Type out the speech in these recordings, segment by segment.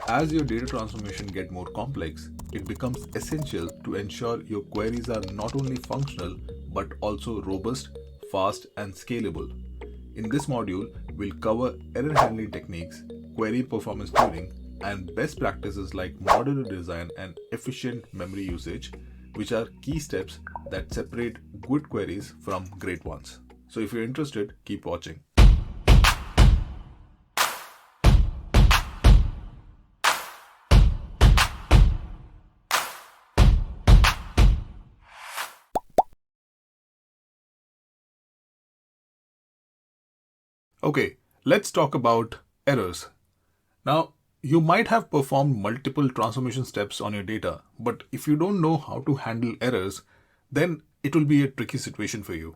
As your data transformation get more complex, it becomes essential to ensure your queries are not only functional but also robust, fast, and scalable. In this module, we'll cover error handling techniques, query performance tuning, and best practices like modular design and efficient memory usage, which are key steps that separate good queries from great ones. So if you're interested, keep watching. Okay, let's talk about errors. Now, you might have performed multiple transformation steps on your data, but if you don't know how to handle errors, then it will be a tricky situation for you.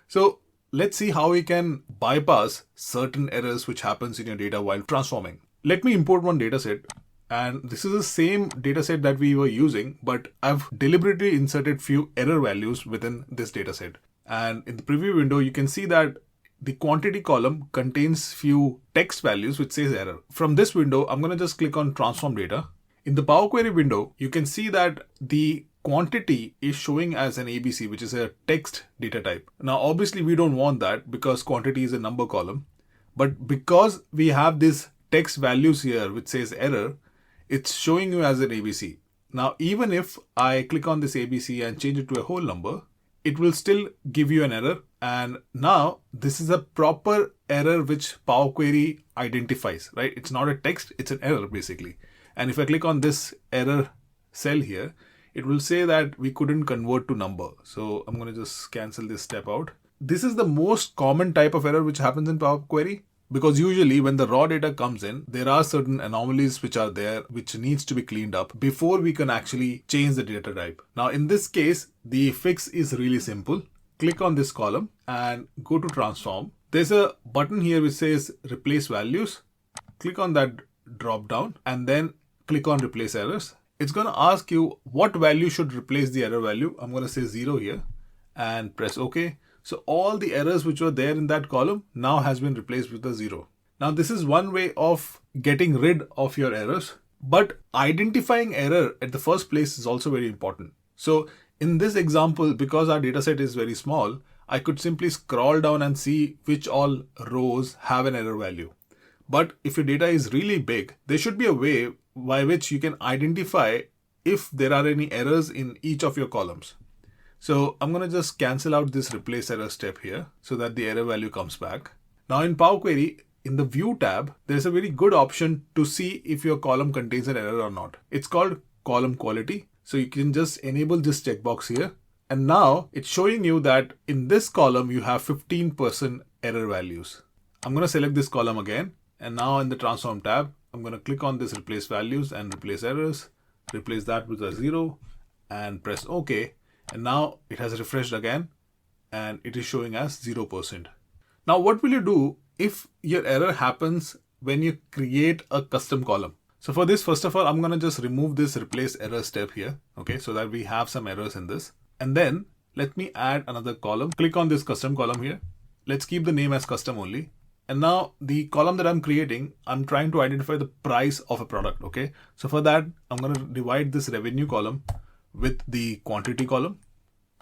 So let's see how we can bypass certain errors which happens in your data while transforming. Let me import one dataset, and this is the same dataset that we were using, but I've deliberately inserted few error values within this dataset. And in the preview window, you can see that the quantity column contains few text values which says error. From this window, I'm going to just click on transform data. In the Power Query window, you can see that the quantity is showing as an ABC, which is a text data type. Now, obviously, we don't want that because quantity is a number column. But because we have these text values here which says error, it's showing you as an ABC. Now, even if I click on this ABC and change it to a whole number, it will still give you an error. And now this is a proper error which Power Query identifies, right? It's not a text, it's an error basically. And if I click on this error cell here, it will say that we couldn't convert to number. So I'm going to just cancel this step out. This is the most common type of error which happens in Power Query. Because usually when the raw data comes in, there are certain anomalies which are there which needs to be cleaned up before we can actually change the data type. Now in this case, the fix is really simple. Click on this column and go to transform. There's a button here which says replace values. Click on that drop down and then click on replace errors. It's going to ask you what value should replace the error value. I'm going to say 0 here and press OK. So all the errors which were there in that column now has been replaced with a 0. Now this is one way of getting rid of your errors, but identifying error at the first place is also very important. So in this example, because our dataset is very small, I could simply scroll down and see which all rows have an error value. But if your data is really big, there should be a way by which you can identify if there are any errors in each of your columns. So I'm going to just cancel out this replace error step here so that the error value comes back. Now in Power Query, in the View tab, there's a very good option to see if your column contains an error or not. It's called Column Quality. So you can just enable this checkbox here. And now it's showing you that in this column, you have 15% error values. I'm going to select this column again. And now in the Transform tab, I'm going to click on this Replace Values and Replace Errors. Replace that with a 0 and press OK. And now it has refreshed again and it is showing as 0%. Now what will you do if your error happens when you create a custom column? So for this, first of all, I'm going to just remove this replace error step here. Okay, so that we have some errors in this. And then let me add another column. Click on this custom column here. Let's keep the name as custom only. And now the column that I'm creating, I'm trying to identify the price of a product. Okay, so for that, I'm going to divide this revenue column with the quantity column.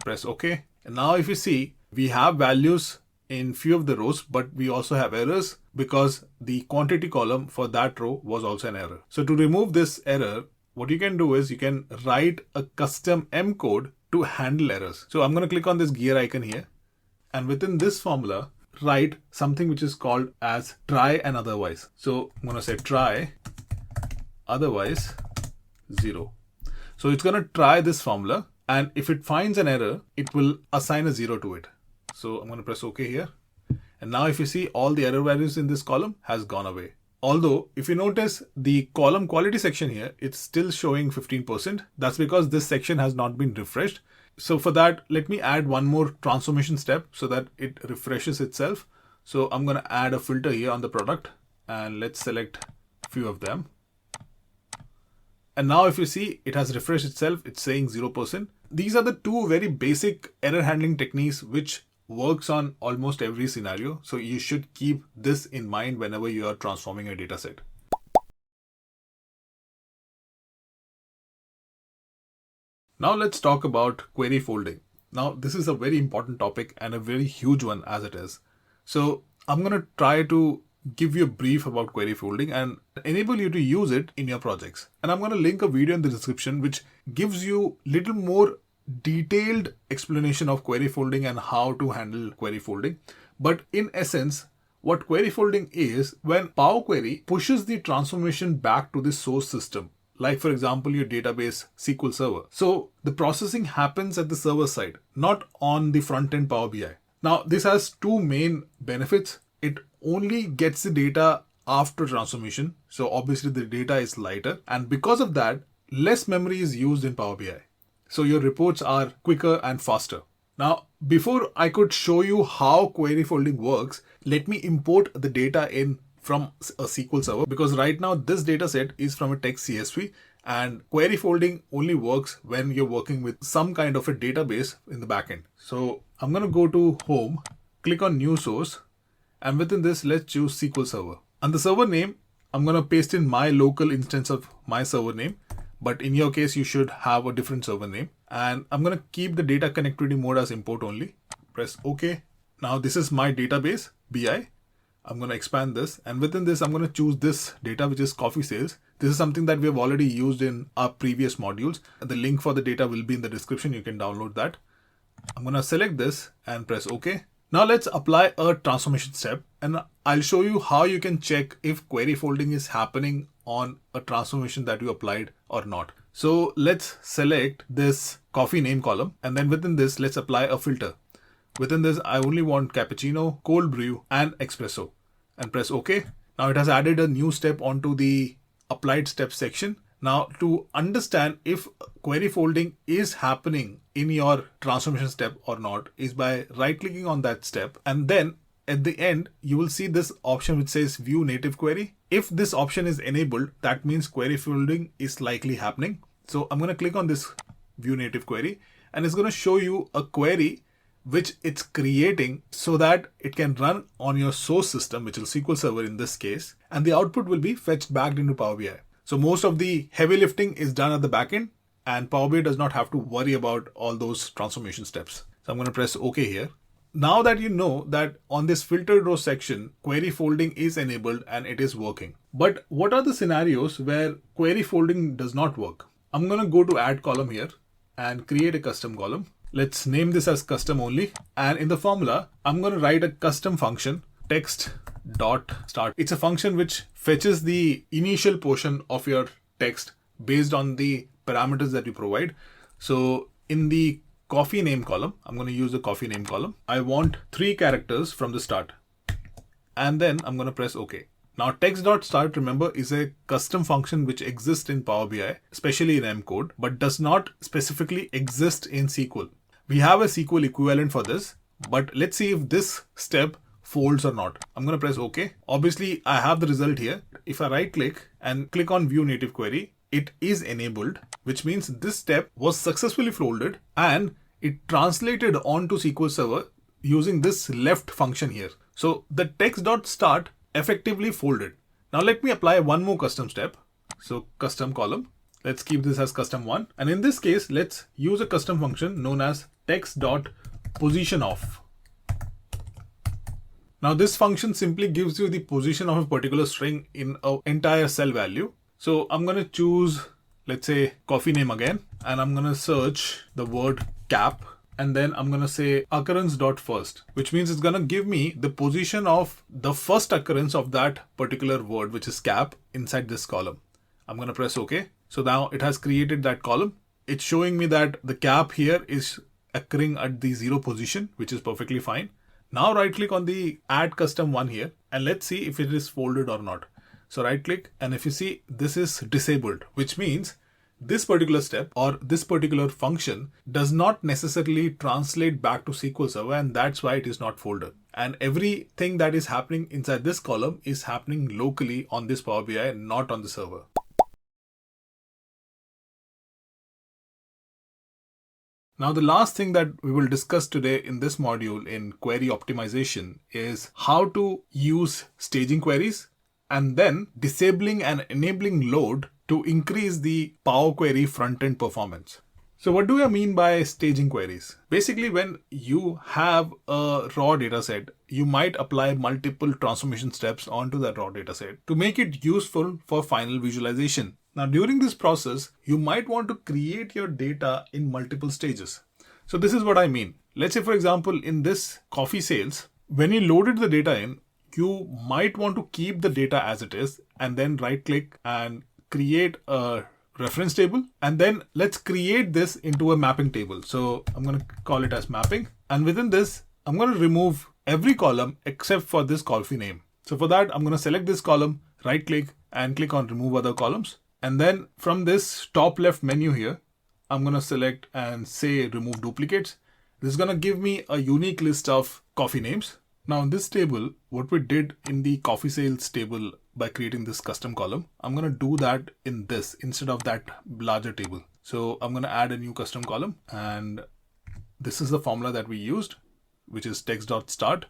Press OK. And now if you see, we have values in few of the rows, but we also have errors because the quantity column for that row was also an error. So to remove this error, what you can do is you can write a custom M code to handle errors. So I'm going to click on this gear icon here. And within this formula, write something which is called as try and otherwise. So I'm going to say try otherwise 0. So it's going to try this formula. And if it finds an error, it will assign a 0 to it. So I'm going to press OK here. And now if you see, all the error values in this column has gone away. Although if you notice the column quality section here, it's still showing 15%. That's because this section has not been refreshed. So for that, let me add one more transformation step so that it refreshes itself. So I'm going to add a filter here on the product and let's select a few of them. And now if you see, it has refreshed itself, it's saying 0%. These are the two very basic error handling techniques which works on almost every scenario. So you should keep this in mind whenever you are transforming a dataset. Now let's talk about query folding. Now this is a very important topic and a very huge one as it is. So I'm going to try to give you a brief about query folding and enable you to use it in your projects. And I'm going to link a video in the description which gives you little more detailed explanation of query folding and how to handle query folding. But in essence, what query folding is when Power Query pushes the transformation back to the source system. Like for example, your database SQL Server. So the processing happens at the server side, not on the front end Power BI. Now this has two main benefits. It only gets the data after transformation. So obviously the data is lighter, and because of that, less memory is used in Power BI. So your reports are quicker and faster. Now, before I could show you how query folding works, let me import the data in from a SQL Server, because right now this data set is from a text CSV, and query folding only works when you're working with some kind of a database in the backend. So I'm going to go to Home, click on New Source, and within this, let's choose SQL Server. And the server name, I'm going to paste in my local instance of my server name. But in your case, you should have a different server name. And I'm going to keep the data connectivity mode as import only. Press OK. Now this is my database, BI. I'm going to expand this. And within this, I'm going to choose this data, which is coffee sales. This is something that we have already used in our previous modules. The link for the data will be in the description. You can download that. I'm going to select this and press OK. Now let's apply a transformation step, and I'll show you how you can check if query folding is happening on a transformation that you applied or not. So let's select this coffee name column, and then within this, let's apply a filter. Within this, I only want cappuccino, cold brew, and espresso, and press OK. Now it has added a new step onto the applied steps section. Now to understand if query folding is happening in your transformation step or not is by right clicking on that step, and then at the end you will see this option which says view native query. If this option is enabled, that means query folding is likely happening. So I'm going to click on this view native query, and it's going to show you a query which it's creating so that it can run on your source system, which is SQL Server in this case, and the output will be fetched back into Power BI. So most of the heavy lifting is done at the backend, and Power BI does not have to worry about all those transformation steps. So I'm going to press OK here. Now that you know that on this filtered row section, query folding is enabled and it is working. But what are the scenarios where query folding does not work? I'm going to go to add column here and create a custom column. Let's name this as custom only. And in the formula, I'm going to write a custom function, text.start. It's a function which fetches the initial portion of your text based on the parameters that you provide. So in the coffee name column, I'm going to use the coffee name column. I want 3 characters from the start. And then I'm going to press OK. Now text.start, remember, is a custom function which exists in Power BI, especially in M code, but does not specifically exist in SQL. We have a SQL equivalent for this, but let's see if this step folds or not. I'm going to press OK. Obviously, I have the result here. If I right click and click on view native query, it is enabled, which means this step was successfully folded and it translated onto SQL Server using this left function here. So the text.start effectively folded. Now let me apply one more custom step. So custom column. Let's keep this as custom 1. And in this case, let's use a custom function known as text.positionOf. Now this function simply gives you the position of a particular string in an entire cell value. So I'm going to choose, let's say, coffee name again, and I'm going to search the word cap, and then I'm going to say occurrence.first, which means it's going to give me the position of the first occurrence of that particular word, which is cap, inside this column. I'm going to press OK. So now it has created that column. It's showing me that the cap here is occurring at the 0 position, which is perfectly fine. Now right click on the add custom one here, and let's see if it is folded or not. So right click, and if you see, this is disabled, which means this particular step or this particular function does not necessarily translate back to SQL Server, and that's why it is not folded. And everything that is happening inside this column is happening locally on this Power BI, not on the server. Now, the last thing that we will discuss today in this module in query optimization is how to use staging queries and then disabling and enabling load to increase the Power Query front-end performance. So what do I mean by staging queries? Basically, when you have a raw data set, you might apply multiple transformation steps onto that raw data set to make it useful for final visualization. Now, during this process, you might want to create your data in multiple stages. So this is what I mean. Let's say, for example, in this coffee sales, when you loaded the data in, you might want to keep the data as it is and then right click and create a reference table, and then let's create this into a mapping table. So I'm going to call it as mapping, and within this I'm going to remove every column except for this coffee name. So for that I'm going to select this column, right click and click on remove other columns, and then from this top left menu here I'm going to select and say remove duplicates. This is going to give me a unique list of coffee names. Now in this table, what we did in the coffee sales table by creating this custom column, I'm going to do that in this instead of that larger table. So I'm going to add a new custom column, and this is the formula that we used, which is text.start,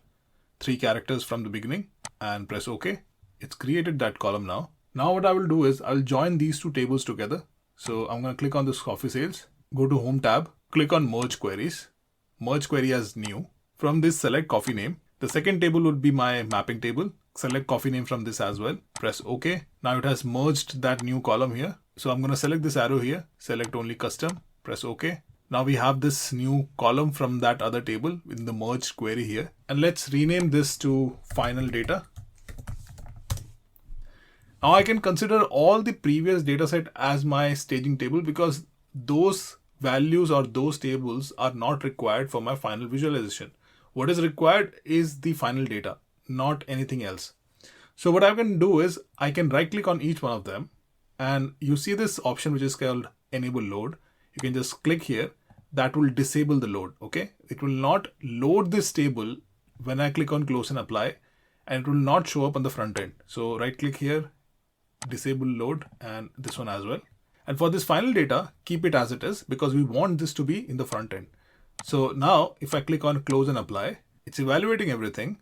3 characters from the beginning, and press OK. It's created that column now. Now what I will do is I'll join these 2 tables together. So I'm going to click on this coffee sales, go to Home tab, click on Merge Queries, merge query as new. From this, select coffee name. The second table would be my mapping table. Select coffee name from this as well. Press OK. Now it has merged that new column here. So I'm going to select this arrow here. Select only custom. Press OK. Now we have this new column from that other table in the merged query here. And let's rename this to final data. Now I can consider all the previous dataset as my staging table because those values or those tables are not required for my final visualization. What is required is the final data, not anything else. So what I can do is I can right click on each one of them, and you see this option which is called enable load. You can just click here. That will disable the load. Okay, it will not load this table when I click on close and apply, and it will not show up on the front end. So right click here, disable load, and this one as well. And for this final data, keep it as it is because we want this to be in the front end. So now if I click on close and apply, it's evaluating everything.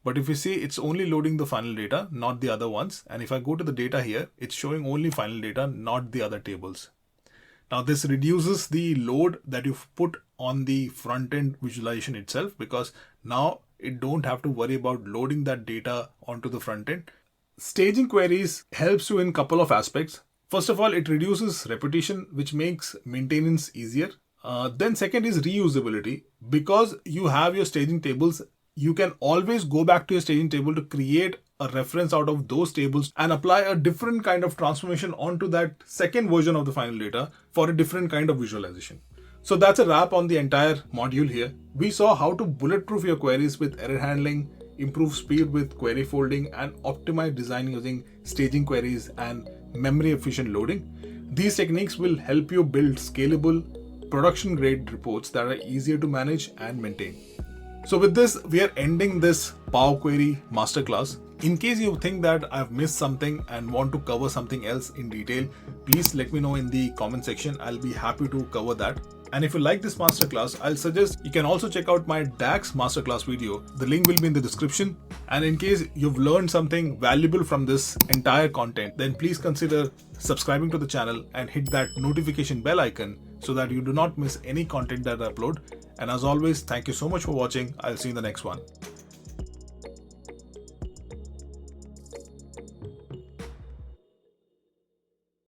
But if you see, it's only loading the final data, not the other ones. And if I go to the data here, it's showing only final data, not the other tables. Now this reduces the load that you've put on the front end visualization itself, because now it don't have to worry about loading that data onto the front end. Staging queries helps you in a couple of aspects. First of all, it reduces repetition, which makes maintenance easier. Then second is reusability. Because you have your staging tables, you can always go back to your staging table to create a reference out of those tables and apply a different kind of transformation onto that second version of the final data for a different kind of visualization. So that's a wrap on the entire module here. We saw how to bulletproof your queries with error handling, improve speed with query folding, and optimize design using staging queries and memory efficient loading. These techniques will help you build scalable, production grade reports that are easier to manage and maintain. So with this, we are ending this Power Query Masterclass. In case you think that I've missed something and want to cover something else in detail, please let me know in the comment section. I'll be happy to cover that. And if you like this masterclass, I'll suggest you can also check out my DAX masterclass video. The link will be in the description. And in case you've learned something valuable from this entire content, then please consider subscribing to the channel and hit that notification bell icon so that you do not miss any content that I upload. And as always, thank you so much for watching. I'll see you in the next one.